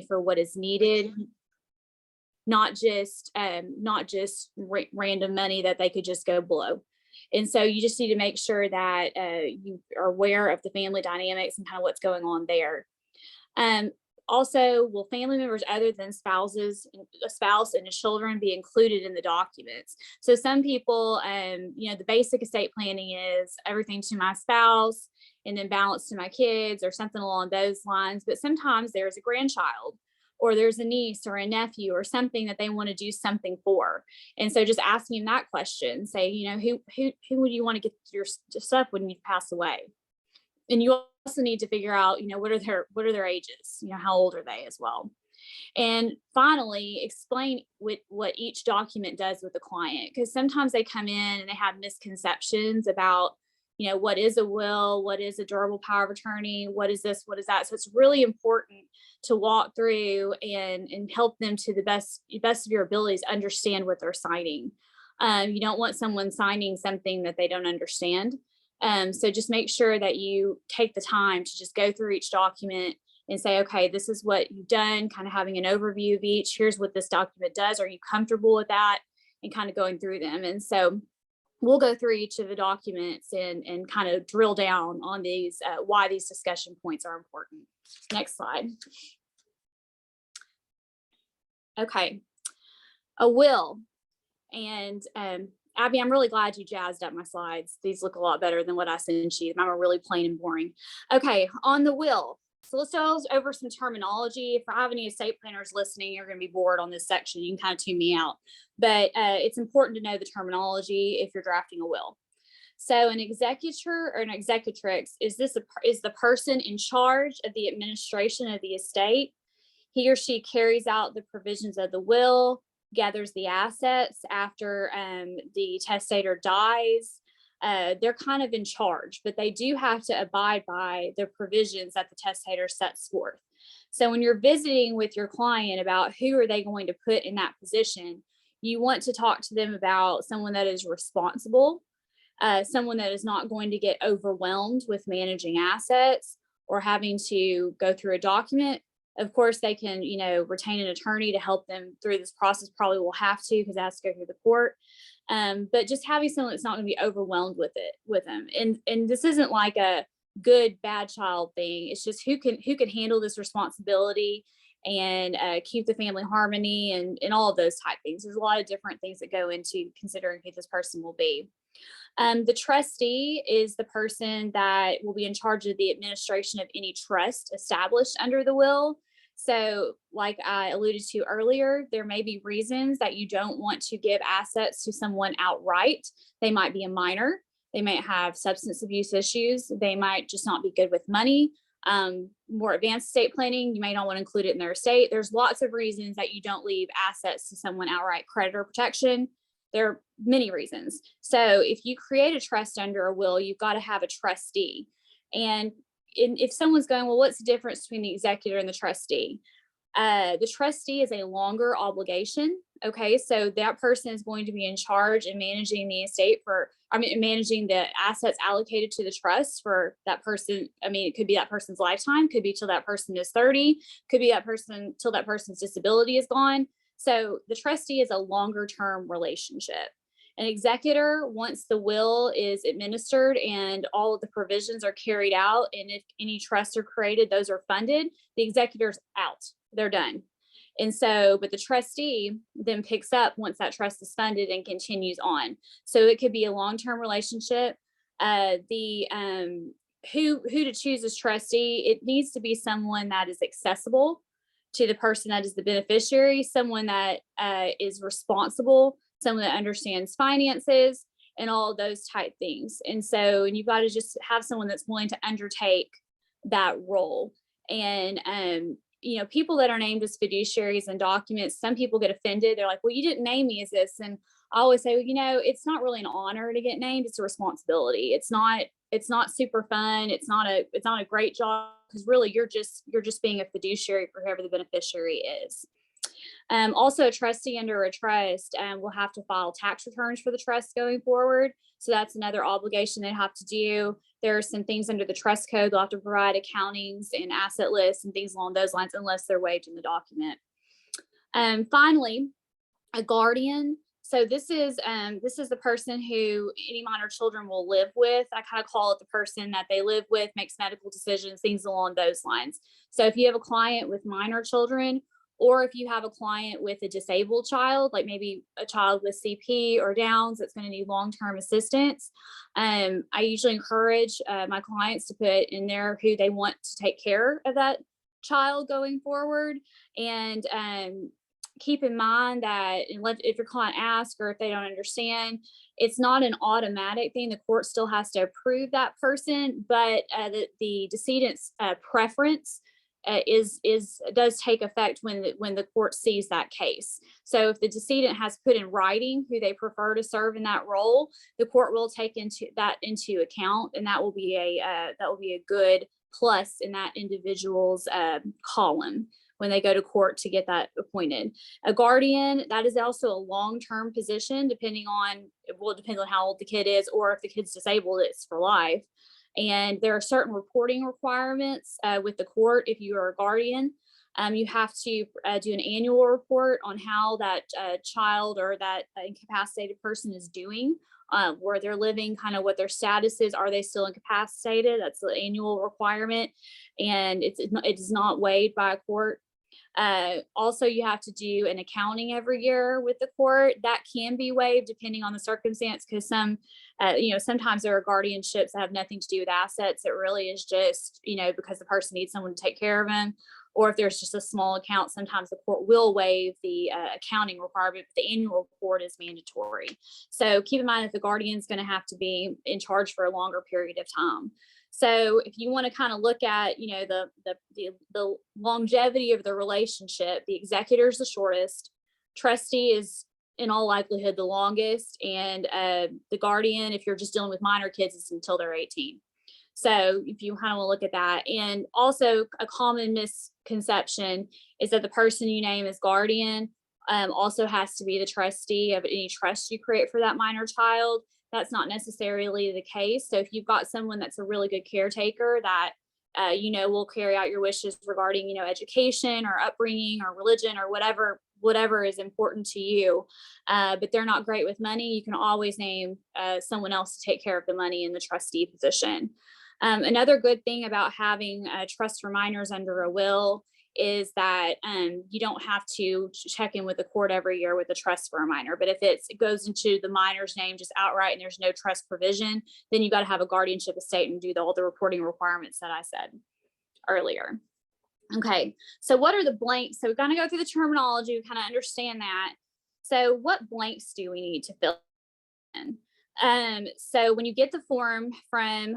for what is needed, not just random money that they could just go blow. And so you just need to make sure that you are aware of the family dynamics and kind of what's going on there. Also, will family members other than a spouse and children be included in the documents? So some people, the basic estate planning is everything to my spouse and then balance to my kids or something along those lines. But sometimes there's a grandchild or there's a niece or a nephew or something that they want to do something for. And so just asking them that question, say, who would you want to get your stuff when you pass away? And you also need to figure out, what are their ages? How old are they as well? And finally, explain what each document does with the client, because sometimes they come in and they have misconceptions about, what is a will, what is a durable power of attorney, what is this, what is that. So it's really important to walk through and help them to the best of your abilities understand what they're signing. You don't want someone signing something that they don't understand. So just make sure that you take the time to just go through each document and say, okay, this is what you've done, kind of having an overview of each. Here's what this document does. Are you comfortable with that? And kind of going through them. And so we'll go through each of the documents and kind of drill down on these, why these discussion points are important. Next slide. Okay, a will. And Abby, I'm really glad you jazzed up my slides. These look a lot better than what I sent you. Mine are really plain and boring. Okay, on the will. So let's go over some terminology. If I have any estate planners listening, you're going to be bored on this section. You can kind of tune me out. But it's important to know the terminology if you're drafting a will. So an executor or an executrix is the person in charge of the administration of the estate. He or she carries out the provisions of the will, gathers the assets after the testator dies. They're kind of in charge, but they do have to abide by the provisions that the testator sets forth. So when you're visiting with your client about who are they going to put in that position, you want to talk to them about someone that is responsible, someone that is not going to get overwhelmed with managing assets or having to go through a document. Of course, they can, retain an attorney to help them through this process. Probably will have to, because it has to go through the court. But just having someone that's not going to be overwhelmed with them. And this isn't like a good, bad child thing. It's just who can handle this responsibility and keep the family harmony and all of those type things. There's a lot of different things that go into considering who this person will be. The trustee is the person that will be in charge of the administration of any trust established under the will. So like I alluded to earlier, there may be reasons that you don't want to give assets to someone outright. They might be a minor. They might have substance abuse issues. They might just not be good with money. More advanced estate planning, you may not want to include it in their estate. There's lots of reasons that you don't leave assets to someone outright. Creditor protection. There are many reasons. So if you create a trust under a will, you've got to have a trustee. And if someone's going, well, what's the difference between the executor and the trustee? The trustee is a longer obligation. Okay, so that person is going to be in charge and managing the estate managing the assets allocated to the trust for that person. It could be that person's lifetime, could be till that person is 30, could be that person till that person's disability is gone. So the trustee is a longer term relationship. An executor, once the will is administered and all of the provisions are carried out, and if any trusts are created, those are funded, the executor's out, they're done. And so, but the trustee then picks up once that trust is funded and continues on. So it could be a long-term relationship. Who to choose as trustee, it needs to be someone that is accessible to the person that is the beneficiary, someone that is responsible, someone that understands finances and all of those type things. And you've got to just have someone that's willing to undertake that role. And, people that are named as fiduciaries and documents, some people get offended. They're like, well, you didn't name me as this. And I always say, well, it's not really an honor to get named. It's a responsibility. It's not super fun. It's not a great job, because really you're just being a fiduciary for whoever the beneficiary is. Also, a trustee under a trust will have to file tax returns for the trust going forward. So that's another obligation they have to do. There are some things under the trust code. They'll have to provide accountings and asset lists and things along those lines unless they're waived in the document. Finally, a guardian. So this is the person who any minor children will live with. I kind of call it the person that they live with, makes medical decisions, things along those lines. So if you have a client with minor children, or if you have a client with a disabled child, like maybe a child with CP or Downs that's going to need long-term assistance, I usually encourage my clients to put in there who they want to take care of that child going forward. And keep in mind that if your client asks or if they don't understand, it's not an automatic thing. The court still has to approve that person, but the decedent's preference does take effect when the court sees that case. So if the decedent has put in writing who they prefer to serve in that role, the court will take into account, and that will be a good plus in that individual's column when they go to court to get that appointed. A guardian, that is also a long-term position, depending on how old the kid is, or if the kid's disabled, it's for life. And there are certain reporting requirements with the court. If you are a guardian, you have to do an annual report on how that child or that incapacitated person is doing, where they're living, kind of what their status is. Are they still incapacitated? That's the annual requirement, and it is not waived by a court. Also, you have to do an accounting every year with the court. That can be waived depending on the circumstance, because sometimes there are guardianships that have nothing to do with assets. It really is just, because the person needs someone to take care of them. Or if there's just a small account, sometimes the court will waive the accounting requirement, but the annual report is mandatory. So keep in mind if the guardian is going to have to be in charge for a longer period of time. So if you want to kind of look at, the longevity of the relationship, the executor is the shortest, trustee is in all likelihood the longest, and the guardian, if you're just dealing with minor kids, is until they're 18. So if you kind of want to look at that. And also a common misconception is that the person you name as guardian also has to be the trustee of any trust you create for that minor child. That's not necessarily the case. So if you've got someone that's a really good caretaker that will carry out your wishes regarding education or upbringing or religion or whatever is important to you, but they're not great with money, you can always name someone else to take care of the money in the trustee position. Another good thing about having a trust for minors under a will is that you don't have to check in with the court every year with a trust for a minor. But if it goes into the minor's name just outright and there's no trust provision, then you got to have a guardianship estate and do all the reporting requirements that I said earlier. Okay, so what are the blanks? So we're going to go through the terminology, kind of understand that. So what blanks do we need to fill in? So when you get the form from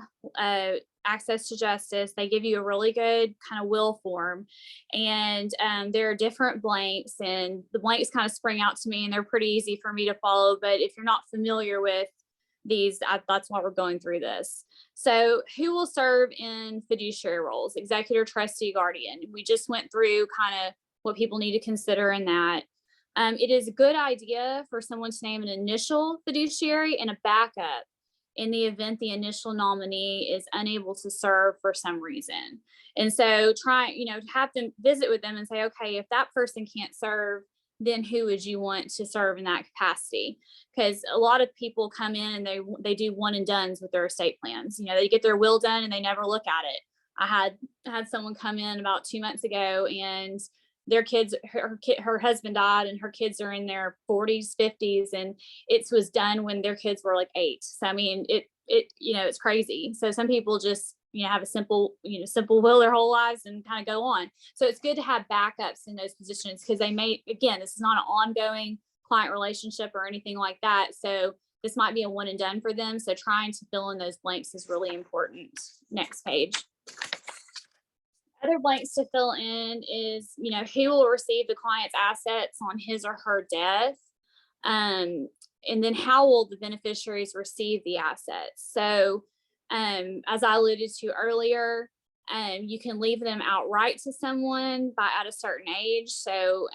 Access to Justice, they give you a really good kind of will form, and there are different blanks, and the blanks kind of spring out to me, and they're pretty easy for me to follow. But if you're not familiar with these, that's why we're going through this. So who will serve in fiduciary roles? Executor, trustee, guardian. We just went through kind of what people need to consider in that. It is a good idea for someone to name an initial fiduciary and a backup in the event the initial nominee is unable to serve for some reason. And so have them visit with them and say, okay, if that person can't serve, then who would you want to serve in that capacity? Because a lot of people come in and they do one and dones with their estate plans. They get their will done and they never look at it. I had someone come in about 2 months ago, and their kids, her husband died, and her kids are in their 40s, 50s, and it was done when their kids were like 8. So I mean, it's crazy. So some people just have a simple will their whole lives and kind of go on. So it's good to have backups in those positions, because this is not an ongoing client relationship or anything like that. So this might be a one and done for them. So trying to fill in those blanks is really important. Next page. Other blanks to fill in is, who will receive the client's assets on his or her death. And then how will the beneficiaries receive the assets? So as I alluded to earlier, You can leave them outright to someone at a certain age. So,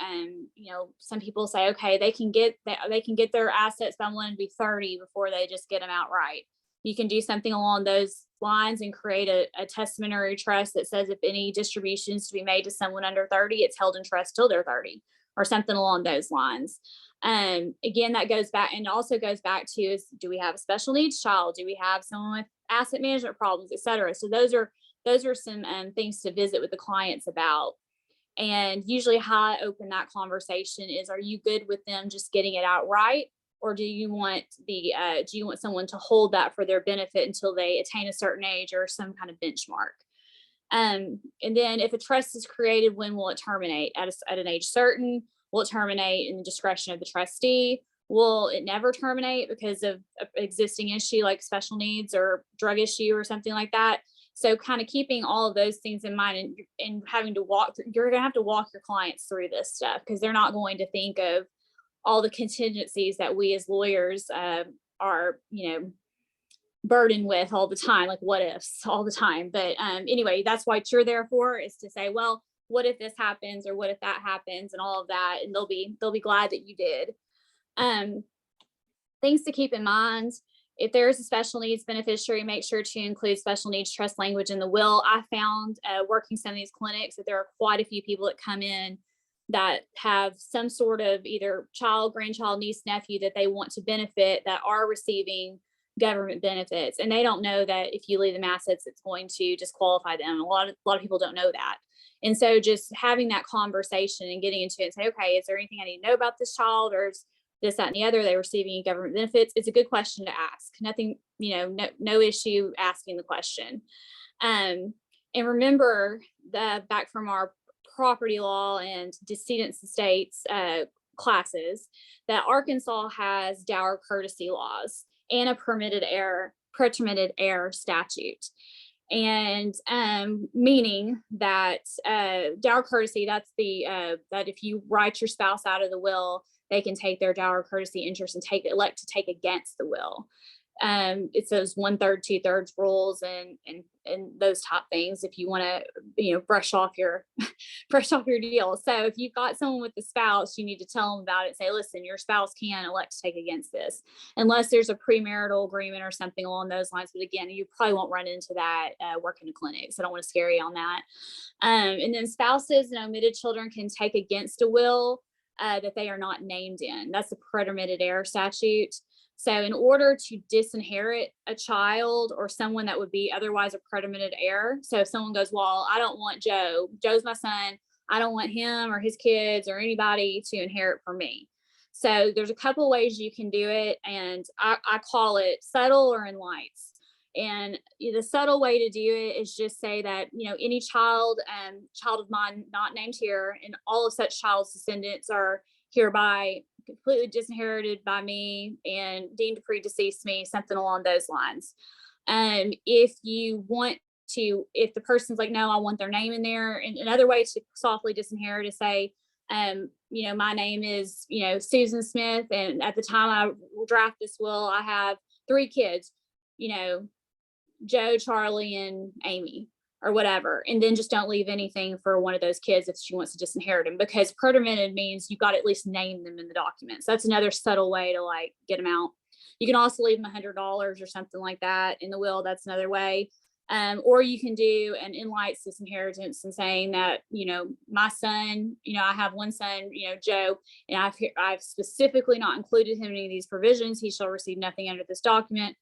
some people say, okay, they can get their assets by wanting to be 30 before they just get them outright. You can do something along those lines and create a testamentary trust that says if any distributions to be made to someone under 30, it's held in trust till they're 30, or something along those lines. Again, that goes back, and also goes back to, is, do we have a special needs child? Do we have someone with asset management problems, et cetera? So those are some things to visit with the clients about. And usually how I open that conversation is, are you good with them just getting it outright? Or do you want someone to hold that for their benefit until they attain a certain age or some kind of benchmark? And then if a trust is created, when will it terminate? At an age certain? Will it terminate in the discretion of the trustee? Will it never terminate because of an existing issue like special needs or drug issue or something like that? So kind of keeping all of those things in mind, and having to you're going to have to walk your clients through this stuff, because they're not going to think of all the contingencies that we as lawyers are, burdened with all the time, like what ifs all the time. But anyway, that's what you're there for, is to say, well, what if this happens, or what if that happens, and all of that, and they'll be glad that you did. Things to keep in mind: if there is a special needs beneficiary, make sure to include special needs trust language in the will. I found working some of these clinics that there are quite a few people that come in that have some sort of either child, grandchild, niece, nephew that they want to benefit, that are receiving government benefits, and they don't know that if you leave them assets, it's going to disqualify them. A lot of people don't know that. And so just having that conversation and getting into it and say, okay, is there anything I need to know about this child, or is this, that, and the other, they receiving government benefits? It's a good question to ask. Nothing, no issue asking the question. And remember that back from our property law and decedents' estates classes, that Arkansas has dower courtesy laws and a permitted heir statute. And meaning that dower courtesy, that's that if you write your spouse out of the will, they can take their dower courtesy interest and elect to take against the will. It's those 1/3, 2/3 rules and those top things, if you want to, brush off your deal. So if you've got someone with a spouse, you need to tell them about it. Say, listen, your spouse can elect to take against this, unless there's a premarital agreement or something along those lines. But again, you probably won't run into that working in clinics. So I don't want to scare you on that. And then spouses and omitted children can take against a will that they are not named in. That's the permitted heir statute. So in order to disinherit a child or someone that would be otherwise a permitted heir, so if someone goes, well, I don't want Joe's my son, I don't want him or his kids or anybody to inherit from me. So there's a couple ways you can do it, and I call it subtle or in lights. And the subtle way to do it is just say that, any child of mine not named here, and all of such child's descendants are hereby completely disinherited by me and deemed to predecease me, something along those lines. If the person's like, no, I want their name in there. And another way to softly disinherit is say, my name is, Susan Smith, and at the time I draft this will, I have 3 kids, Joe, Charlie, and Amy, or whatever. And then just don't leave anything for one of those kids if she wants to disinherit them, because permitted means you got to at least name them in the documents. That's another subtle way to get them out. You can also leave them $100 or something like that in the will. That's another way. Or you can do an in lights disinheritance and saying that, my son, I have one son, Joe, and I've specifically not included him in any of these provisions. He shall receive nothing under this document.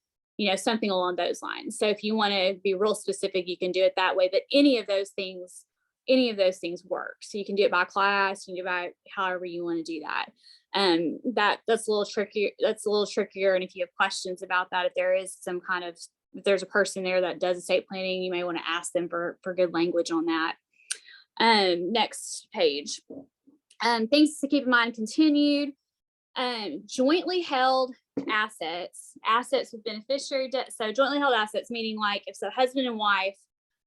Something along those lines. So if you want to be real specific, you can do it that way. But any of those things work. So you can do it by class, you can do it by however you want to do that. That's a little trickier. And if you have questions about that, if there's a person there that does estate planning, you may want to ask them for good language on that. Next page. Things to keep in mind: continued. Jointly held assets with beneficiary debt. So jointly held assets, meaning like if the husband and wife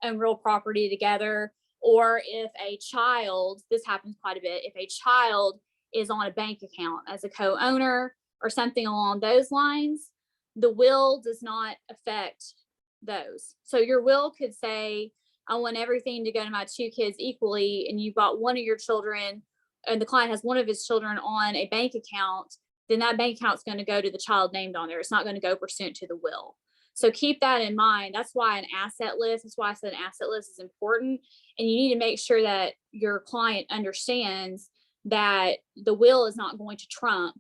own real property together, or if a child, this happens quite a bit, if a child is on a bank account as a co-owner or something along those lines, the will does not affect those. So your will could say, I want everything to go to my two kids equally, and you've got one of your children, and the client has one of his children on a bank account, then that bank account's going to go to the child named on there. It's not going to go pursuant to the will. So keep that in mind. That's why an asset list, that's why I said an asset list is important. And you need to make sure that your client understands that the will is not going to trump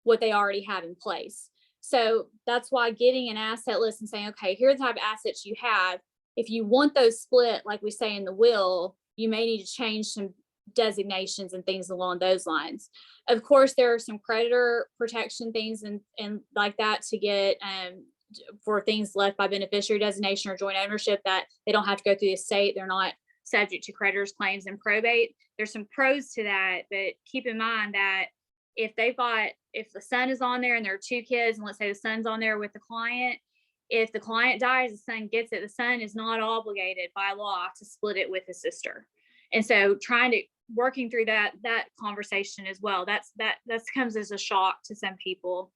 what they already have in place. So that's why getting an asset list and saying, okay, here are the type of assets you have. If you want those split, like we say in the will, you may need to change some designations and things along those lines. Of course, there are some creditor protection things and like that to get for things left by beneficiary designation or joint ownership, that they don't have to go through the estate. They're not subject to creditors' claims and probate. There's some pros to that, but keep in mind that if the son is on there and there are two kids, and let's say the son's on there with the client, if the client dies, the son gets it. The son is not obligated by law to split it with his sister. And so working through that conversation as well, that comes as a shock to some people.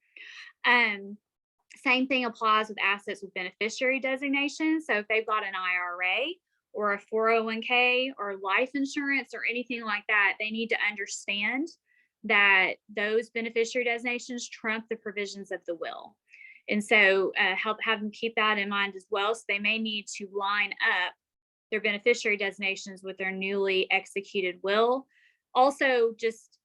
Same thing applies with assets with beneficiary designation. So if they've got an IRA or a 401k or life insurance or anything like that, they need to understand that those beneficiary designations trump the provisions of the will. And so have them keep that in mind as well. So they may need to line up their beneficiary designations with their newly executed will. Also, just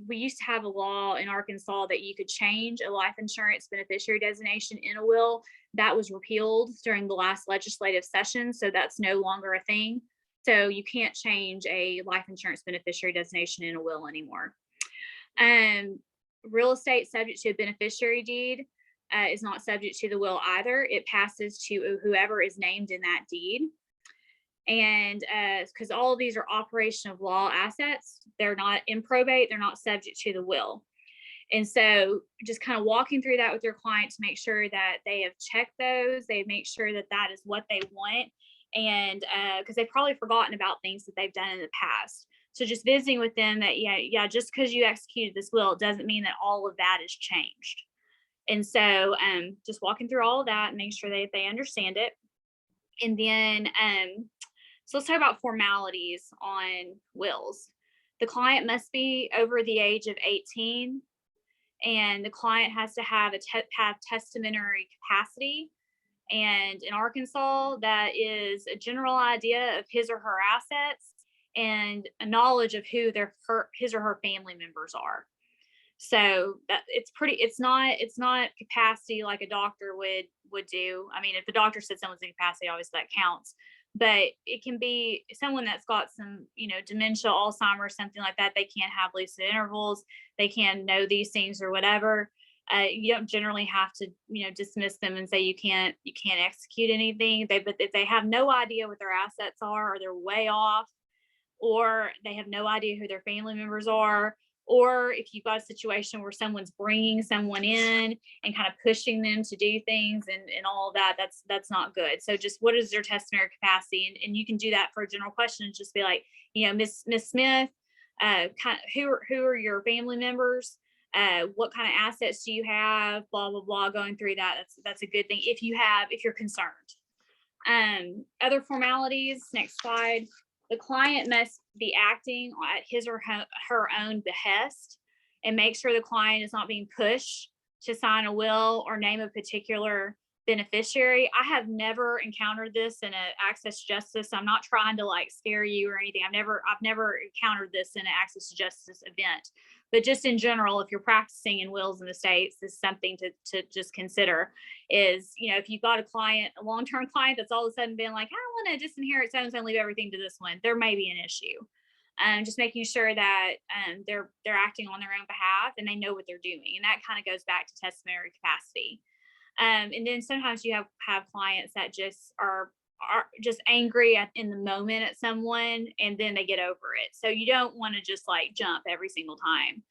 we used to have a law in Arkansas that you could change a life insurance beneficiary designation in a will. That was repealed during the last legislative session, so that's no longer a thing. So you can't change a life insurance beneficiary designation in a will anymore. Real estate subject to a beneficiary deed is not subject to the will either. It passes to whoever is named in that deed. And because all of these are operation of law assets, they're not in probate, they're not subject to the will. And so just kind of walking through that with your client to make sure that they have checked those, they make sure that that is what they want. And because they've probably forgotten about things that they've done in the past. So just visiting with them that, just because you executed this will, it doesn't mean that all of that is changed. And so just walking through all of that and make sure that they understand it. And then, so let's talk about formalities on wills. The client must be over the age of 18, and the client has to have have testamentary capacity. And in Arkansas, that is a general idea of his or her assets and a knowledge of who his or her family members are. So that it's not capacity like a doctor would do. I mean, if the doctor said someone's in capacity, obviously that counts. But it can be someone that's got some, dementia, Alzheimer's, something like that. They can't have lucid intervals. They can know these things or whatever. You don't generally have to, dismiss them and say you can't execute anything. But if they have no idea what their assets are, or they're way off, or they have no idea who their family members are, or if you've got a situation where someone's bringing someone in and kind of pushing them to do things and all of that, that's not good. So just what is their testamentary capacity? And you can do that for a general question and just be like, Miss Smith, who are your family members? What kind of assets do you have? Blah, blah, blah, going through that. That's a good thing if you're concerned. Other formalities, next slide. The client must be acting at his or her own behest and make sure the client is not being pushed to sign a will or name a particular beneficiary. I have never encountered this in an access to justice. I'm not trying to scare you or anything. I've never encountered this in an access to justice event. But just in general, if you're practicing in wills in the States, this is something to just consider is, if you've got a long-term client that's all of a sudden been like, I want to disinherit so-and-so and leave everything to this one, there may be an issue. Just making sure that they're acting on their own behalf and they know what they're doing. And that kind of goes back to testamentary capacity. And then sometimes you have clients that just are just angry in the moment at someone, and then they get over it. So you don't want to just jump every single time.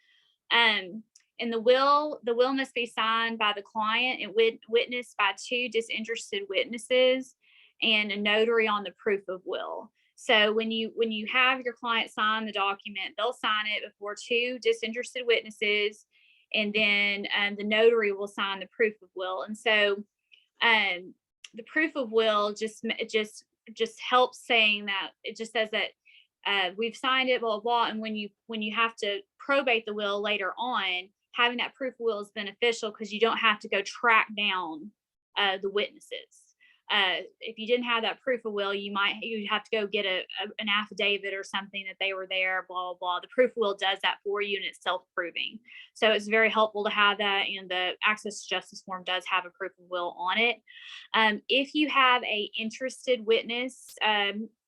In the will must be signed by the client and witnessed by two disinterested witnesses and a notary on the proof of will. So when you have your client sign the document, they'll sign it before two disinterested witnesses, and then the notary will sign the proof of will. And so the proof of will just just helps saying that it just says that we've signed it, blah, blah, blah. And when you have to probate the will later on, having that proof of will is beneficial because you don't have to go track down the witnesses. If you didn't have that proof of will, you'd have to go get an affidavit or something that they were there, blah, blah, blah. The proof of will does that for you, and it's self-proving. So it's very helpful to have that. And the Access to Justice form does have a proof of will on it. If you have a interested witness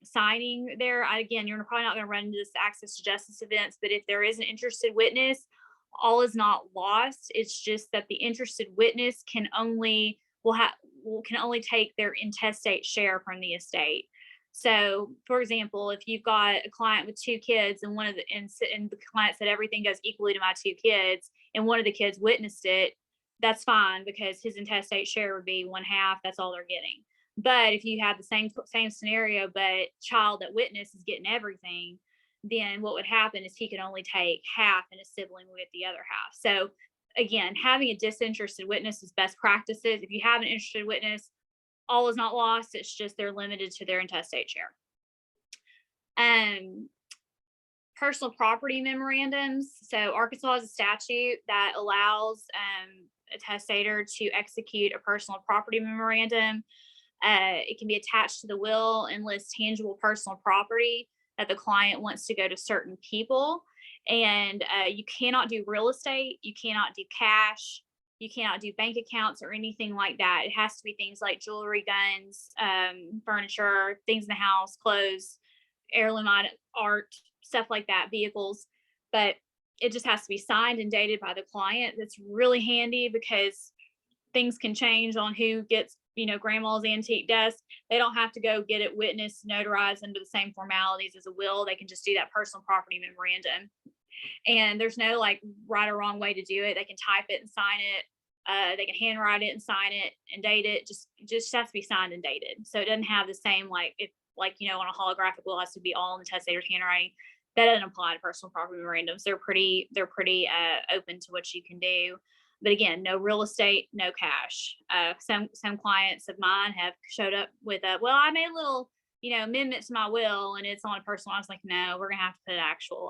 signing there, again, you're probably not going to run into this Access to Justice events, but if there is an interested witness, all is not lost. It's just that the interested witness can only take their intestate share from the estate. So, for example, if you've got a client with 2 kids and the client said everything goes equally to my 2 kids, and one of the kids witnessed it, that's fine because his intestate share would be 1/2. That's all they're getting. But if you have the same scenario, but child that witnessed is getting everything, then what would happen is he could only take half and a sibling would get the other half. So again, having a disinterested witness is best practices. If you have an interested witness, all is not lost. It's just they're limited to their intestate share. Personal property memorandums. So Arkansas has a statute that allows a testator to execute a personal property memorandum. It can be attached to the will and list tangible personal property that the client wants to go to certain people. And you cannot do real estate. You cannot do cash. You cannot do bank accounts or anything like that. It has to be things like jewelry, guns, furniture, things in the house, clothes, heirloom art, stuff like that, vehicles. But it just has to be signed and dated by the client. That's really handy because things can change on who gets, grandma's antique desk. They don't have to go get it witnessed, notarized under the same formalities as a will. They can just do that personal property memorandum. And there's no right or wrong way to do it. They can type it and sign it. They can handwrite it and sign it and date it. Just has to be signed and dated. So it doesn't have the same on a holographic will has to be all in the testator's handwriting. That doesn't apply to personal property memorandums. They're pretty open to what you can do. But again, no real estate, no cash. Some clients of mine have showed up with I made a little, amendment to my will and it's on a personal. I was like, no, we're gonna have to put an actual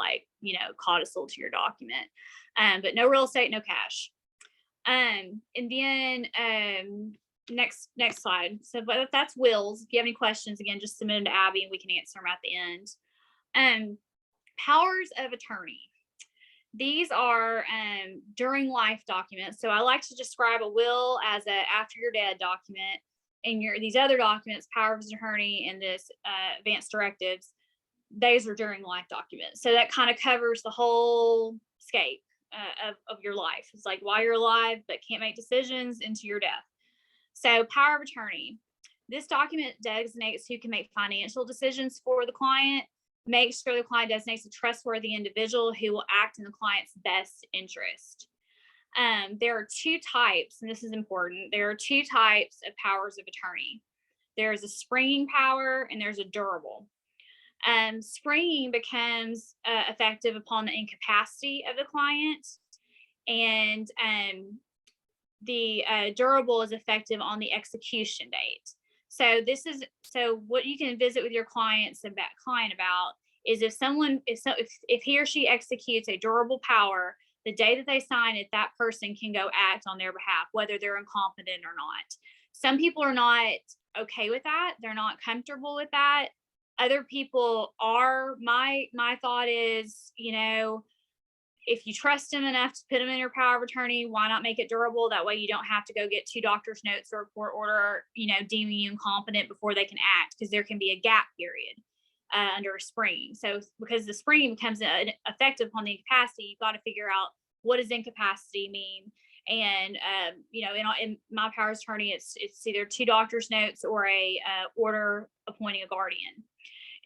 codicil to your document. But no real estate, no cash. And then next slide. So but that's wills. If you have any questions, again, just submit them to Abby and we can answer them at the end. Powers of attorney. These are during life documents. So I like to describe a will as a after you're dead document, and these other documents, powers of attorney and this advanced directives, those are during life documents. So that kind of covers the whole scape of your life. It's like while you're alive but can't make decisions into your death. So power of attorney. This document designates who can make financial decisions for the client. Make sure the client designates a trustworthy individual who will act in the client's best interest. There are 2 types, and this is important. There are 2 types of powers of attorney. There's a springing power and there's a durable. Springing becomes effective upon the incapacity of the client, and the durable is effective on the execution date. So what you can visit with your client about is if he or she executes a durable power, the day that they sign it, that person can go act on their behalf, whether they're incompetent or not. Some people are not okay with that. They're not comfortable with that. Other people are. My thought is, if you trust him enough to put him in your power of attorney, why not make it durable? That way you don't have to go get 2 doctor's notes or a court order, deeming you incompetent before they can act, because there can be a gap period under a springing. So because the springing becomes effective upon the incapacity, you've got to figure out what does incapacity mean. And, in my power of attorney, it's either 2 doctor's notes or a order appointing a guardian.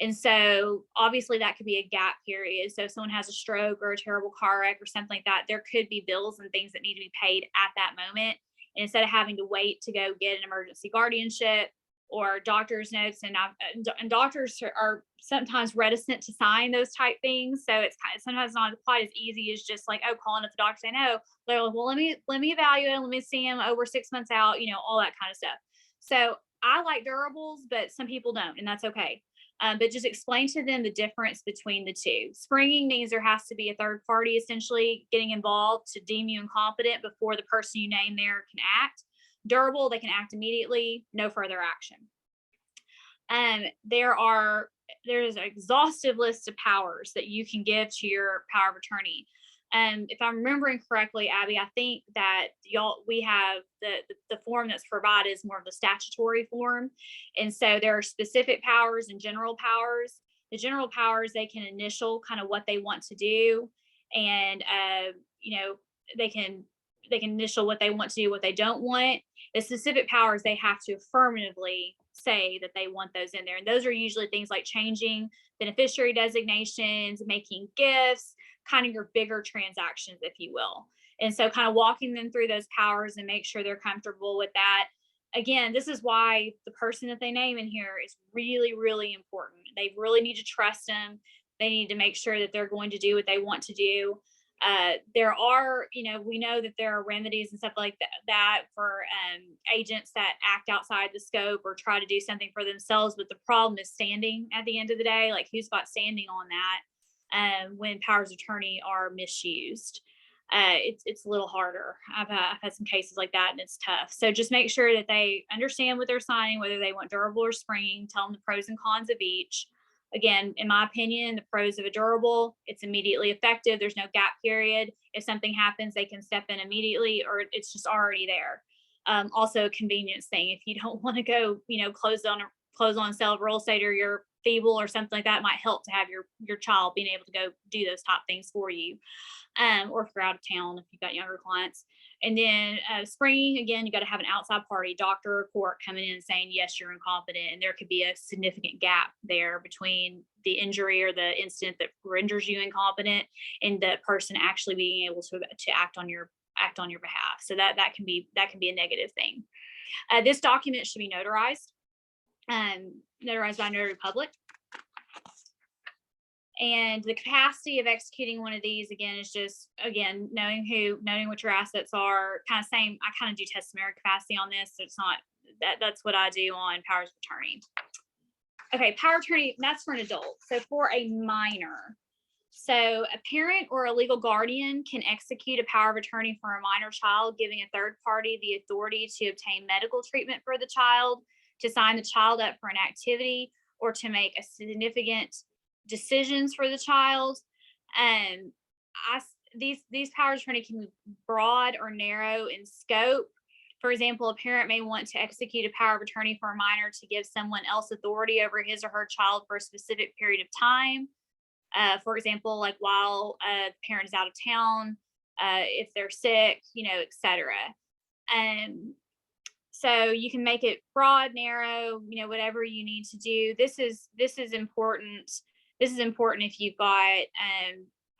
And so obviously that could be a gap period. So if someone has a stroke or a terrible car wreck or something like that, there could be bills and things that need to be paid at that moment. And instead of having to wait to go get an emergency guardianship or doctor's notes, and doctors are sometimes reticent to sign those type things. So it's sometimes not quite as easy as just calling up the doctor saying, no. They're like, well, let me evaluate, let me see him over 6 months out, all that kind of stuff. So I like durables, but some people don't, and that's okay. But just explain to them the difference between the two. Springing means there has to be a third party essentially getting involved to deem you incompetent before the person you name there can act. Durable, they can act immediately, no further action. There's an exhaustive list of powers that you can give to your power of attorney. If I'm remembering correctly, Abby, I think that we have the form that's provided is more of the statutory form. And so there are specific powers and general powers. The general powers, they can initial kind of what they want to do. And, they can initial what they want to do, what they don't want. The specific powers, they have to affirmatively say that they want those in there. And those are usually things like changing beneficiary designations, making gifts, kind of your bigger transactions, if you will. And so kind of walking them through those powers and make sure they're comfortable with that. Again, this is why the person that they name in here is really, really important. They really need to trust them. They need to make sure that they're going to do what they want to do. There are, we know that there are remedies and stuff like that for agents that act outside the scope or try to do something for themselves. But the problem is standing at the end of the day, like who's got standing on that when powers of attorney are misused. It's a little harder. I've had some cases like that, and it's tough. So just make sure that they understand what they're signing, whether they want durable or springing. Tell them the pros and cons of each. Again, in my opinion, the pros of a durable, it's immediately effective. There's no gap period. If something happens, they can step in immediately, or it's just already there. Also a convenience thing. If you don't want to go, close on sale of real estate, or you're feeble or something like that, it might help to have your child being able to go do those top things for you. Or if you're out of town, if you've got younger clients. And then springing, again, you got to have an outside party, doctor or court, coming in and saying, yes, you're incompetent. And there could be a significant gap there between the injury or the incident that renders you incompetent and the person actually being able to act on your behalf. So that can be a negative thing. This document should be notarized by notary public. And the capacity of executing one of these, again, is just, knowing what your assets are. Kind of same, I kind of do testimony capacity on this. So it's not, that's what I do on powers of attorney. Okay, power of attorney, that's for an adult. So for a minor, so a parent or a legal guardian can execute a power of attorney for a minor child, giving a third party the authority to obtain medical treatment for the child, to sign the child up for an activity, or to make a significant decisions for the child. These powers of attorney can be broad or narrow in scope. For example, a parent may want to execute a power of attorney for a minor to give someone else authority over his or her child for a specific period of time. For example, like while the parent is out of town, if they're sick, etc. So you can make it broad, narrow, whatever you need to do. This is important. This is important if you've got,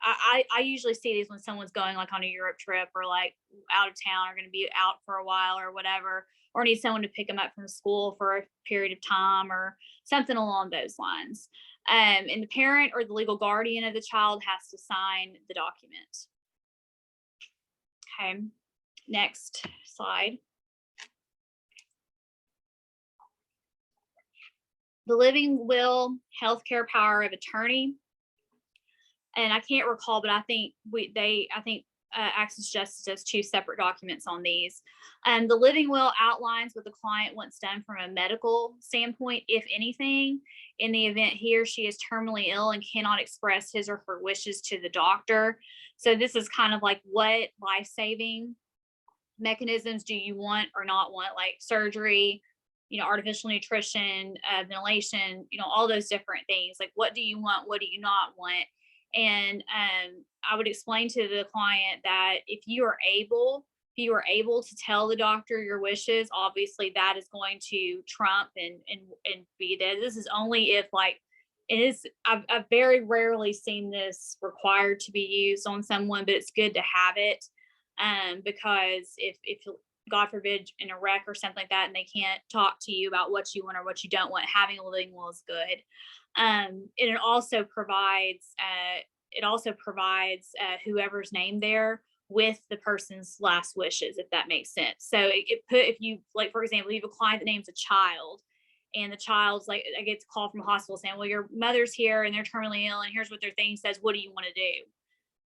I usually see these when someone's going like on a Europe trip or like out of town, or going to be out for a while or whatever, or need someone to pick them up from school for a period of time or something along those lines. And the parent or the legal guardian of the child has to sign the document. Okay, next slide. The living will, healthcare power of attorney. And I can't recall, but I think Access Justice has two separate documents on these. The living will outlines what the client wants done from a medical standpoint, if anything, in the event he or she is terminally ill and cannot express his or her wishes to the doctor. So this is kind of like, what life-saving mechanisms do you want or not want, like surgery, artificial nutrition, ventilation, all those different things. Like, what do you want? What do you not want? And I would explain to the client that if you are able to tell the doctor your wishes, obviously that is going to trump and be there. This is only if I've very rarely seen this required to be used on someone, but it's good to have it. Because if God forbid, in a wreck or something like that, and they can't talk to you about what you want or what you don't want, having a living will is good. And it also provides whoever's named there with the person's last wishes, if that makes sense. So if you, like, for example, you have a client that names a child, and the child's like, I get a call from a hospital saying, well, your mother's here and they're terminally ill, and here's what their thing says. What do you want to do?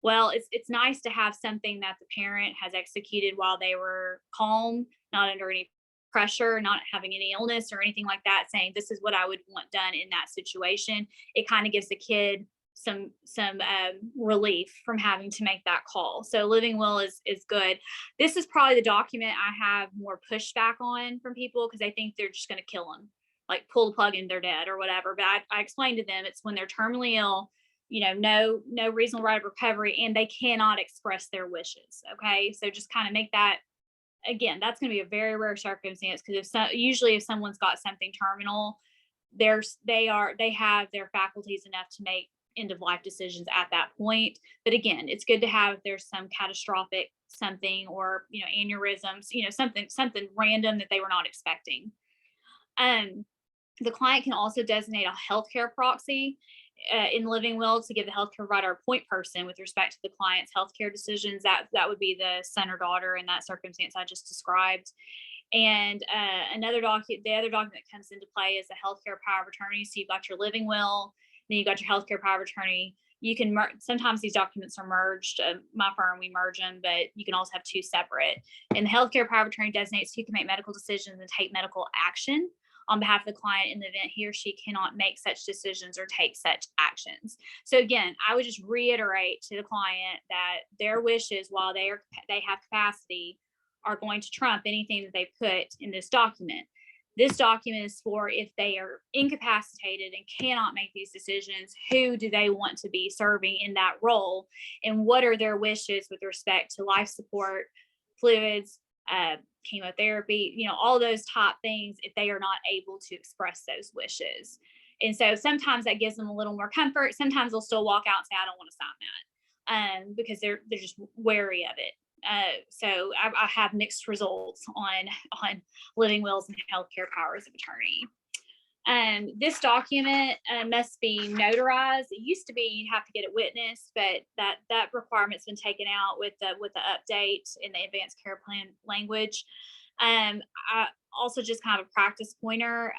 Well, it's nice to have something that the parent has executed while they were calm, not under any pressure, not having any illness or anything like that, saying this is what I would want done in that situation. It kind of gives the kid some relief from having to make that call. So living will is good. This is probably the document I have more pushback on from people, because they think they're just going to kill them, like pull the plug and they're dead or whatever. But I explained to them it's when they're terminally ill, no reasonable right of recovery, and they cannot express their wishes. Okay, so just kind of make that, again, that's going to be a very rare circumstance, because usually if someone's got something terminal, they have their faculties enough to make end of life decisions at that point. But again, it's good to have if there's some catastrophic something, or aneurysms, something random that they were not expecting. The client can also designate a healthcare proxy in living will to give the healthcare provider a point person with respect to the client's healthcare decisions. That would be the son or daughter in that circumstance I just described. And the other document that comes into play is the healthcare power of attorney. So you've got your living will, then you've got your healthcare power of attorney. You can sometimes these documents are merged. My firm, we merge them, but you can also have two separate. And the healthcare power of attorney designates who can make medical decisions and take medical action on behalf of the client in the event he or she cannot make such decisions or take such actions. So again, I would just reiterate to the client that their wishes, while they have capacity, are going to trump anything that they put in this document. This document is for if they are incapacitated and cannot make these decisions, who do they want to be serving in that role, and what are their wishes with respect to life support, fluids, chemotherapy, all those top things, if they are not able to express those wishes. And so sometimes that gives them a little more comfort. Sometimes they'll still walk out and say, I don't want to sign that, because they're just wary of it. So I have mixed results on living wills and healthcare powers of attorney. This document must be notarized. It used to be you'd have to get it witnessed, but that requirement's been taken out with the update in the advanced care plan language. I also, just kind of a practice pointer,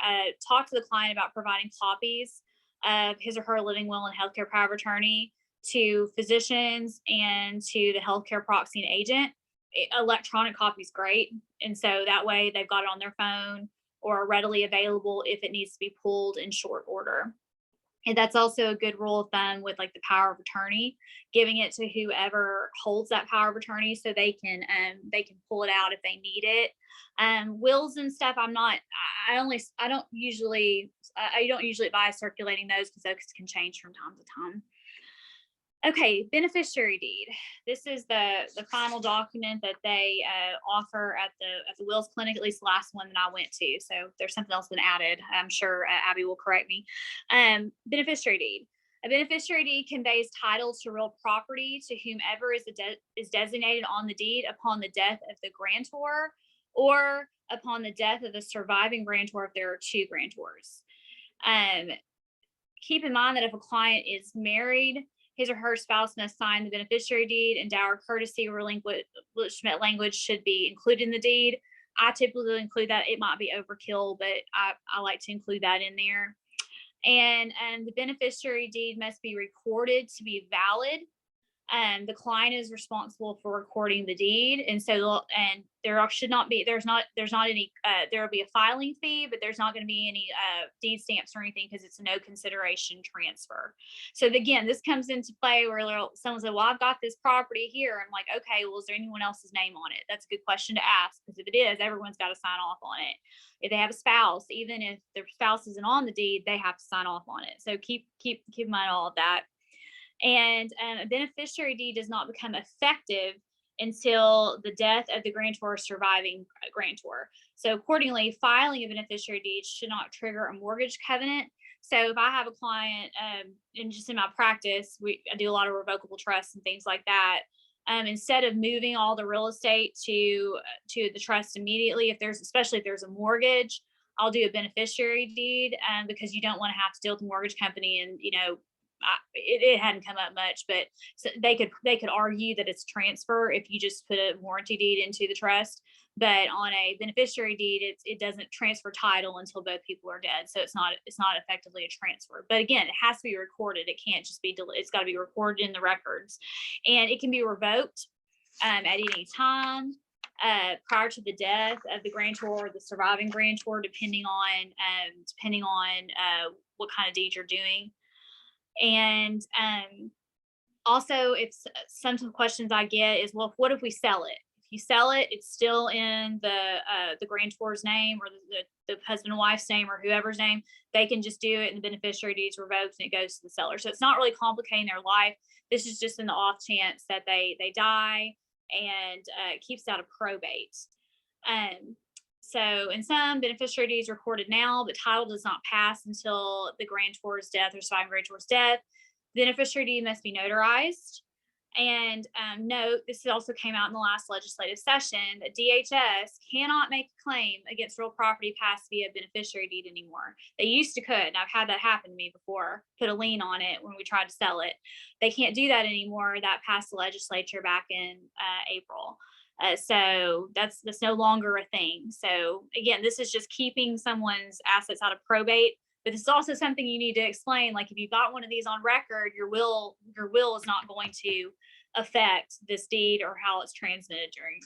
talk to the client about providing copies of his or her living will and healthcare power of attorney to physicians and to the healthcare proxy and agent. Electronic copy is great, and so that way they've got it on their phone or readily available if it needs to be pulled in short order. And that's also a good rule of thumb with like the power of attorney, giving it to whoever holds that power of attorney so they can pull it out if they need it. Wills and stuff, I don't usually advise circulating those, because those can change from time to time. Okay, beneficiary deed. This is the final document that they offer at the wills clinic, at least the last one that I went to. So there's something else been added. I'm sure Abby will correct me. Beneficiary deed. A beneficiary deed conveys title to real property to whomever is designated on the deed upon the death of the grantor, or upon the death of the surviving grantor if there are two grantors. Keep in mind that if a client is married, his or her spouse must sign the beneficiary deed, and dower, courtesy, or relinquishment language should be included in the deed. I typically include that. It might be overkill, but I like to include that in there. And the beneficiary deed must be recorded to be valid. The client is responsible for recording the deed, and so there will be a filing fee, but there's not going to be any deed stamps or anything, because it's a no consideration transfer. So again, this comes into play where someone said, well, I've got this property here. I'm like, okay, well, is there anyone else's name on it? That's a good question to ask, because if it is, everyone's got to sign off on it. If they have a spouse, even if their spouse isn't on the deed, they have to sign off on it. So keep in mind all of that. And a beneficiary deed does not become effective until the death of the grantor or surviving grantor. So accordingly, filing a beneficiary deed should not trigger a mortgage covenant. So if I have a client, and just in my practice, I do a lot of revocable trusts and things like that. Instead of moving all the real estate to the trust immediately, especially if there's a mortgage, I'll do a beneficiary deed, because you don't want to have to deal with the mortgage company and it hadn't come up much, but so they could argue that it's transfer if you just put a warranty deed into the trust. But on a beneficiary deed, it doesn't transfer title until both people are dead, so it's not effectively a transfer. But again, it has to be recorded. It can't just be it's got to be recorded in the records, and it can be revoked at any time prior to the death of the grantor or the surviving grantor, depending on what kind of deed you're doing. And also, it's some of the questions I get is, well, what if we sell it? If you sell it, it's still in the grantor's name or the husband and wife's name or whoever's name. They can just do it, and the beneficiary deed's revoked, and it goes to the seller. So it's not really complicating their life. This is just in the off chance that they die, and it keeps out of probate. So in some, beneficiary deeds recorded now, but title does not pass until the grantor's death or surviving grantor's death. Beneficiary deed must be notarized. And note, this also came out in the last legislative session, that DHS cannot make a claim against real property passed via beneficiary deed anymore. They used to could, and I've had that happen to me before, put a lien on it when we tried to sell it. They can't do that anymore. That passed the legislature back in April. So that's no longer a thing. So again, this is just keeping someone's assets out of probate. But this is also something you need to explain. Like if you got one of these on record, your will is not going to affect this deed or how it's transmitted during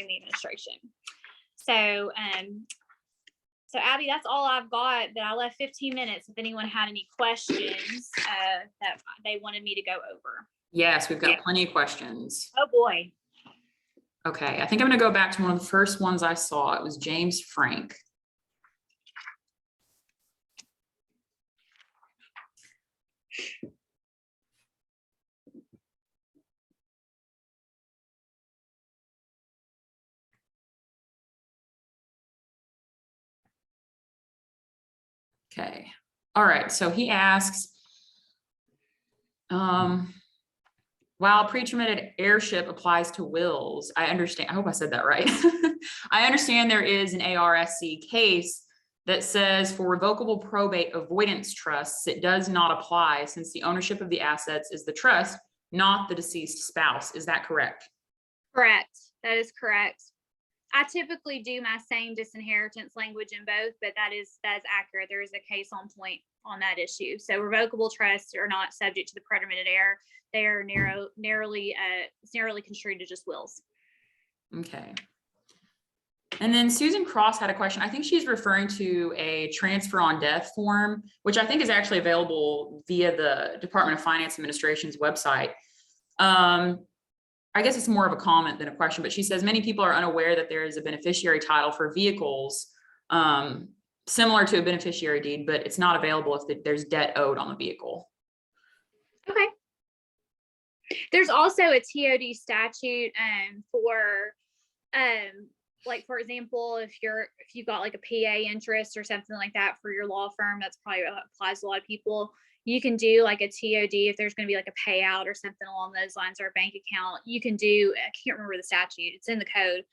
the administration. So Abby, that's all I've got. But I left 15 minutes if anyone had any questions that they wanted me to go over. Yes, we've got plenty of questions. Oh boy. Okay, I think I'm going to go back to one of the first ones I saw. It was James Frank. Okay. All right. So he asks, while pretermitted heirship applies to wills, I understand. I hope I said that right. I understand there is an ARSC case that says for revocable probate avoidance trusts, it does not apply since the ownership of the assets is the trust, not the deceased spouse. Is that correct? Correct. That is correct. I typically do my same disinheritance language in both, but that's accurate. There is a case on point on that issue. So revocable trusts are not subject to the pretermitted heir. They are narrowly construed to just wills. Okay. And then Susan Cross had a question. I think she's referring to a transfer on death form, which I think is actually available via the Department of Finance Administration's website. I guess it's more of a comment than a question, but she says many people are unaware that there is a beneficiary title for vehicles similar to a beneficiary deed, but it's not available if there's debt owed on the vehicle. Okay. There's also a TOD statute for like, for example, if you've got like a PA interest or something like that for your law firm, that's probably applies to a lot of people. You can do like a TOD if there's going to be like a payout or something along those lines, or a bank account. You can do, I can't remember the statute, it's in the code.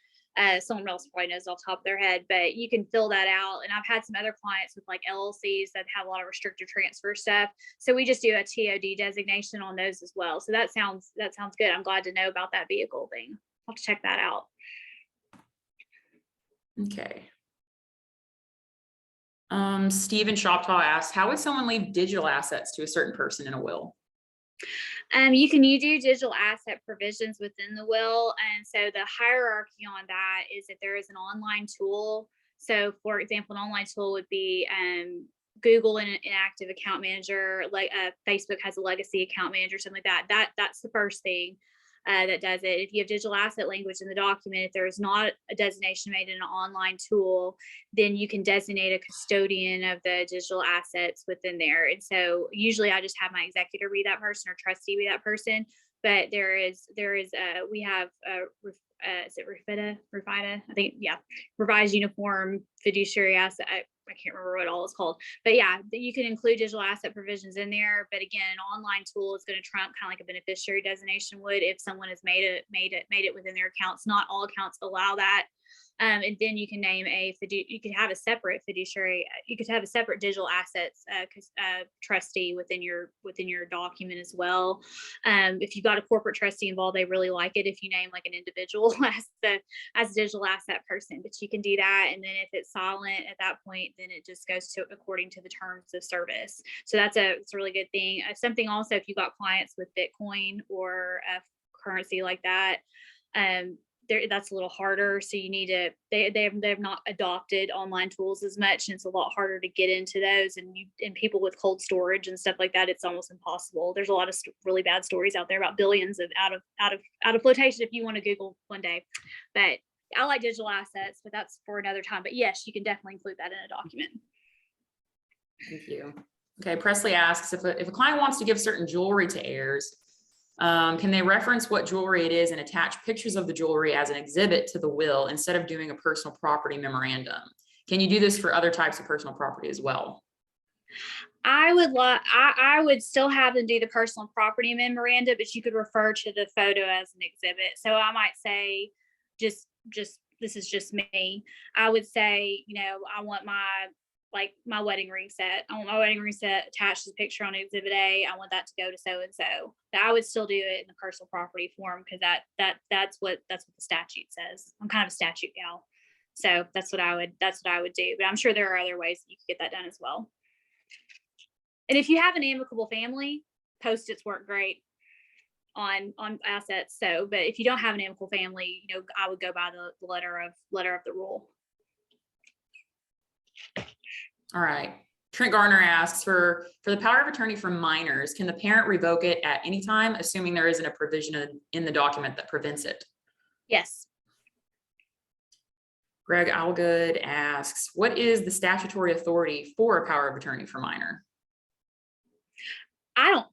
Someone else probably knows off the top of their head, but you can fill that out. And I've had some other clients with like LLCs that have a lot of restricted transfer stuff. So we just do a TOD designation on those as well. So that sounds good. I'm glad to know about that vehicle thing. I'll have to check that out. Okay. Stephen Shoptaw asks, how would someone leave digital assets to a certain person in a will? You do digital asset provisions within the will. And so the hierarchy on that is that there is an online tool. So for example, an online tool would be Google and an active account manager, like Facebook has a legacy account manager, something like that. That's the first thing that does it. If you have digital asset language in the document, if there is not a designation made in an online tool, then you can designate a custodian of the digital assets within there. And so usually I just have my executor be that person or trustee be that person. But we have is it RFIDA? I think, yeah, revised uniform fiduciary asset. I can't remember what all it's called, but yeah, you can include digital asset provisions in there. But again, an online tool is going to trump kind of like a beneficiary designation would if someone has made it within their accounts. Not all accounts allow that. And then you can name you could have a separate fiduciary, you could have a separate digital assets trustee within your document as well. If you've got a corporate trustee involved, they really like it if you name like an individual as a digital asset person, but you can do that. And then if it's silent at that point, then it just goes to according to the terms of service. So it's a really good thing. Something also, if you've got clients with Bitcoin or a currency like that, that's a little harder. So you need to, they've not adopted online tools as much, and it's a lot harder to get into those. And people with cold storage and stuff like that, it's almost impossible. There's a lot of really bad stories out there about billions of out of flotation if you want to Google one day. But I like digital assets, but that's for another time. But yes, you can definitely include that in a document. Thank you. Okay, Presley asks if a client wants to give certain jewelry to heirs, can they reference what jewelry it is and attach pictures of the jewelry as an exhibit to the will instead of doing a personal property memorandum? Can you do this for other types of personal property as well? I would still have them do the personal property memoranda, but you could refer to the photo as an exhibit. So I might say, just this is just me. I would say, I want my wedding ring set. I want my wedding ring set attached to the picture on exhibit A. I want that to go to so and so. But I would still do it in the personal property form because that's what the statute says. I'm kind of a statute gal, so that's what I would do. But I'm sure there are other ways that you could get that done as well. And if you have an amicable family, Post-its work great on assets. So, but if you don't have an amicable family, I would go by the letter of the rule. All right. Trent Garner asks for the power of attorney for minors, can the parent revoke it at any time, assuming there isn't a provision in the document that prevents it? Yes. Greg Algood asks, what is the statutory authority for a power of attorney for minor? I don't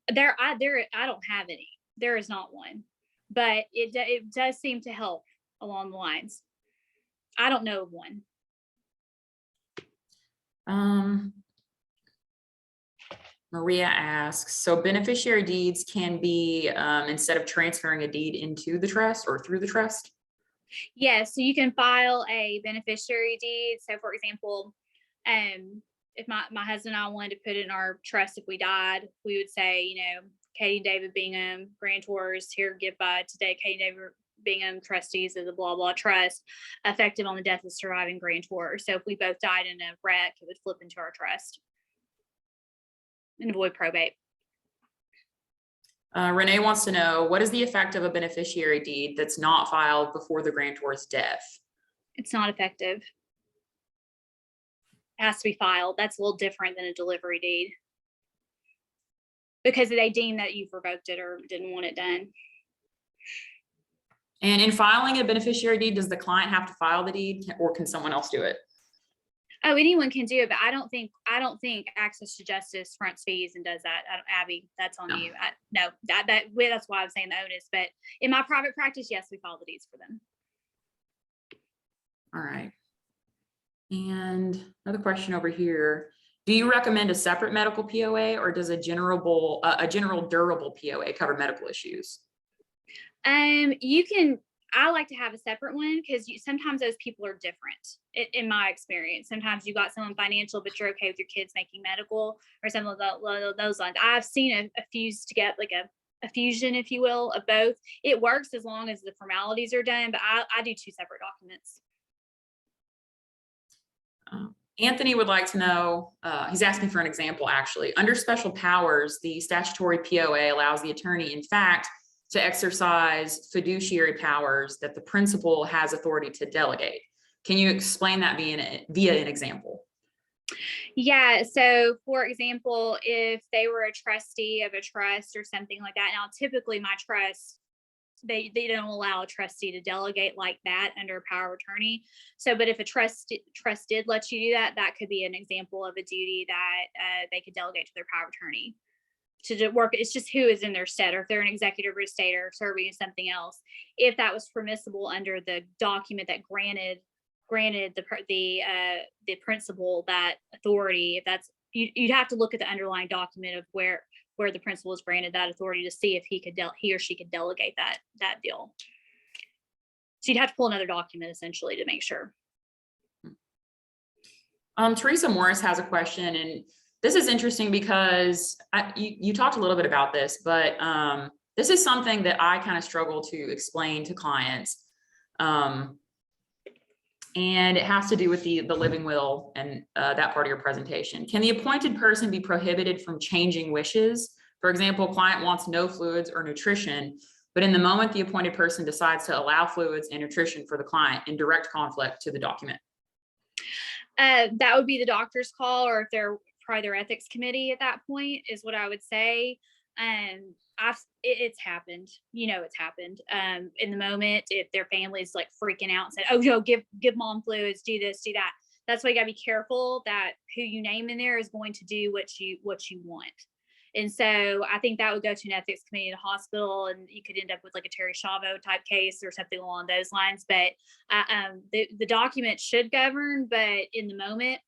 have any. There is not one, but it does seem to help along the lines. I don't know of one. Maria asks, so beneficiary deeds can be instead of transferring a deed into the trust or through the trust? Yes, so you can file a beneficiary deed. So for example, if my husband and I wanted to put it in our trust if we died, we would say, Katie and David Bingham, grantors, here give by today, Katie and David Bingham, trustees of the blah blah trust, effective on the death of the surviving grantor. So if we both died in a wreck, it would flip into our trust and avoid probate. Renee wants to know, what is the effect of a beneficiary deed that's not filed before the grantor's death? It's not effective. It has to be filed. That's a little different than a delivery deed because they deem that you've revoked it or didn't want it done. And in filing a beneficiary deed, does the client have to file the deed, or can someone else do it? Oh, anyone can do it, but I don't think Access to Justice fronts fees and does that. Abby, that's on you. No, that's why I'm saying the onus. But in my private practice, yes, we file the deeds for them. All right. And another question over here. Do you recommend a separate medical POA, or does a general durable POA cover medical issues? I like to have a separate one because sometimes those people are different in my experience. Sometimes you got someone financial, but you're okay with your kids making medical or some of those lines. I've seen a fuse to get like a fusion, if you will, of both. It works as long as the formalities are done, but I do two separate documents. Anthony would like to know, he's asking for an example actually. Under special powers, the statutory POA allows the attorney, in fact, to exercise fiduciary powers that the principal has authority to delegate. Can you explain that via an example? Yeah, so for example, if they were a trustee of a trust or something like that, now typically my trust, they don't allow a trustee to delegate like that under a power of attorney. So, but if a trust did let you do that, that could be an example of a duty that they could delegate to their power of attorney to work. It's just who is in their stead, or if they're an executive or estate or serving as something else. If that was permissible under the document that granted the principal that authority, if that's you'd have to look at the underlying document of where the principal is granted that authority to see if he or she could delegate that deal. So you'd have to pull another document essentially to make sure. Teresa Morris has a question, and this is interesting because you talked a little bit about this, but this is something that I kind of struggle to explain to clients. And it has to do with the living will and that part of your presentation. Can the appointed person be prohibited from changing wishes? For example, client wants no fluids or nutrition, but in the moment the appointed person decides to allow fluids and nutrition for the client, in direct conflict to the document. That would be the doctor's call, or if they're probably their ethics committee at that point, is what I would say. It's happened, it's happened. In the moment, if their family's like freaking out and said, "Oh, no, give mom fluids, do this, do that." That's why you gotta be careful that who you name in there is going to do what you want. And so I think that would go to an ethics committee in a hospital, and you could end up with like a Terry Chavo type case or something along those lines. But the document should govern, but in the moment,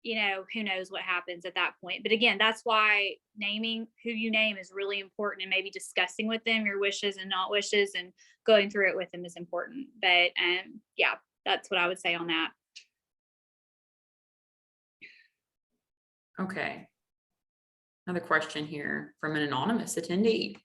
who knows what happens at that point. But again, that's why naming who you name is really important, and maybe discussing with them your wishes and not wishes and going through it with them is important. But yeah, that's what I would say on that. Okay. Another question here from an anonymous attendee.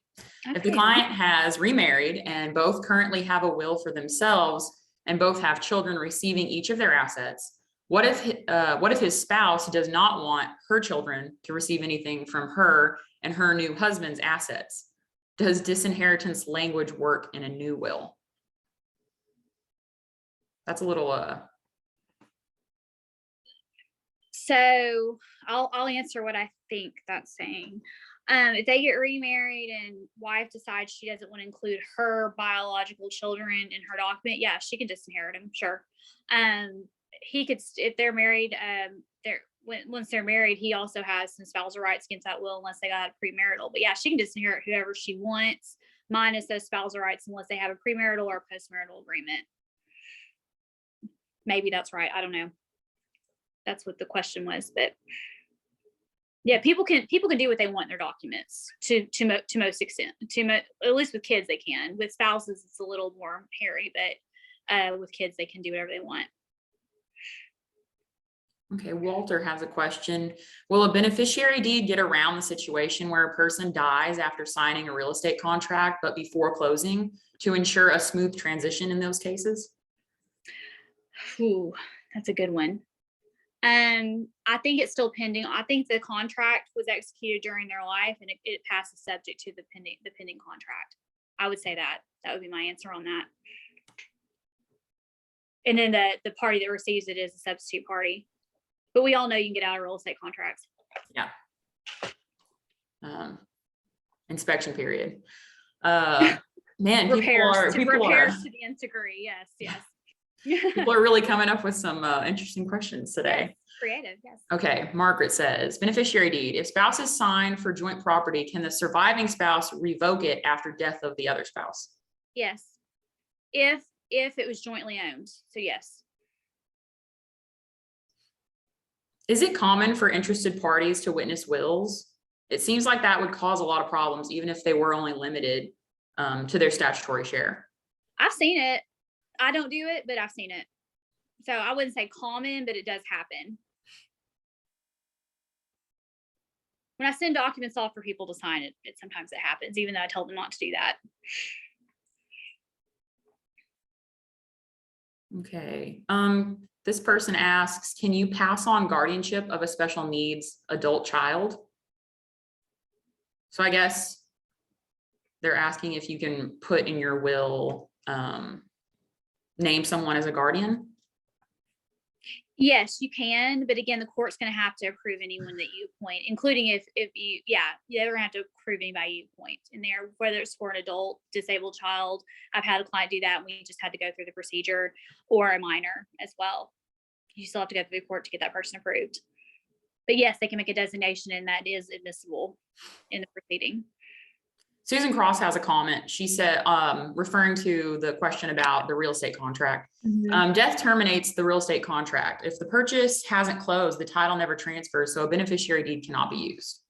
Okay. If the client has remarried and both currently have a will for themselves and both have children receiving each of their assets, what if his spouse does not want her children to receive anything from her and her new husband's assets? Does disinheritance language work in a new will? That's a little So I'll answer what I think that's saying. If they get remarried and wife decides she doesn't want to include her biological children in her document, yeah, she can disinherit them, sure. He could, if they're married, once they're married, he also has some spousal rights against that will unless they got a premarital. But yeah, she can disinherit whoever she wants, minus those spousal rights, unless they have a premarital or a postmarital agreement. Maybe that's right. I don't know. That's what the question was, but yeah, people can do what they want in their documents to most extent. At least with kids they can. With spouses it's a little more hairy, but with kids they can do whatever they want. Okay, Walter has a question. Will a beneficiary deed get around the situation where a person dies after signing a real estate contract but before closing to ensure a smooth transition in those cases? Ooh, that's a good one. I think it's still pending. I think the contract was executed during their life, and it passes subject to the pending contract. I would say that would be my answer on that. And then the party that receives it is a substitute party, but we all know you can get out of real estate contracts. Yeah. Inspection period. Man, repairs people to are the nth degree. Yes. People are really coming up with some interesting questions today. Yes, creative, yes. Okay, Margaret says, beneficiary deed. If spouses sign for joint property, can the surviving spouse revoke it after death of the other spouse? Yes, if it was jointly owned. So yes. Is it common for interested parties to witness wills? It seems like that would cause a lot of problems, even if they were only limited to their statutory share. I've seen it. I don't do it, but I've seen it. So I wouldn't say common, but it does happen. When I send documents off for people to sign it, sometimes it happens, even though I tell them not to do that. Okay. This person asks, can you pass on guardianship of a special needs adult child? So I guess they're asking if you can put in your will, name someone as a guardian. Yes, you can, but again, the court's going to have to approve anyone that you appoint, including if they're going to have to approve anybody you appoint in there, whether it's for an adult disabled child. I've had a client do that, and we just had to go through the procedure, or a minor as well. You still have to go through the court to get that person approved. But yes, they can make a designation, and that is admissible in the proceeding. Susan Cross has a comment. She said, referring to the question about the real estate contract, death terminates the real estate contract. If the purchase hasn't closed, the title never transfers, so a beneficiary deed cannot be used.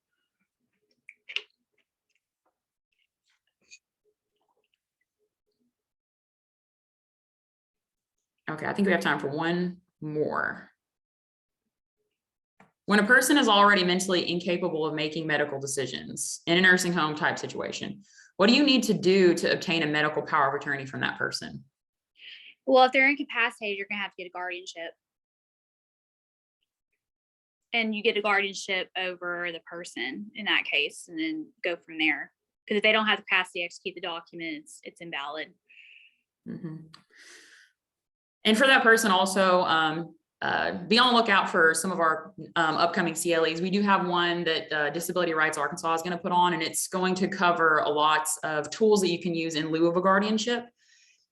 Okay, I think we have time for one more. When a person is already mentally incapable of making medical decisions in a nursing home type situation, what do you need to do to obtain a medical power of attorney from that person? Well, if they're incapacitated, you're gonna have to get a guardianship. And you get a guardianship over the person in that case, and then go from there. Because if they don't have the capacity to execute the documents, it's invalid. Mhm. And for that person also, be on the lookout for some of our upcoming CLEs. We do have one that Disability Rights Arkansas is going to put on, and it's going to cover a lot of tools that you can use in lieu of a guardianship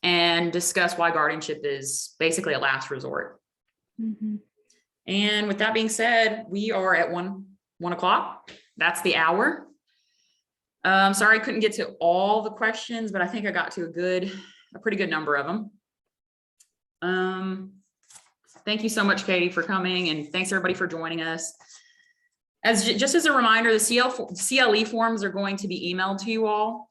and discuss why guardianship is basically a last resort. Mm-hmm. And with that being said, we are at 1 o'clock. That's the hour. Sorry, I couldn't get to all the questions, but I think I got to a pretty good number of them. Thank you so much, Katie, for coming, and thanks everybody for joining us. Just as a reminder, the CLE forms are going to be emailed to you all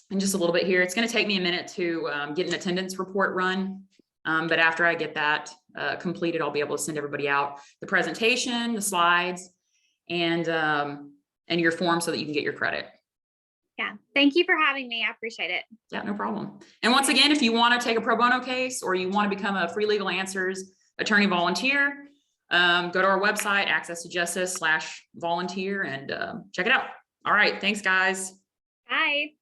in just a little bit here. It's going to take me a minute to get an attendance report run, but after I get that completed, I'll be able to send everybody out the presentation, the slides, and your form so that you can get your credit. Yeah, thank you for having me. I appreciate it. Yeah, no problem. And once again, if you want to take a pro bono case or you want to become a free legal answers attorney volunteer, go to our website, access2justice/volunteer, and check it out. All right. Thanks, guys. Bye.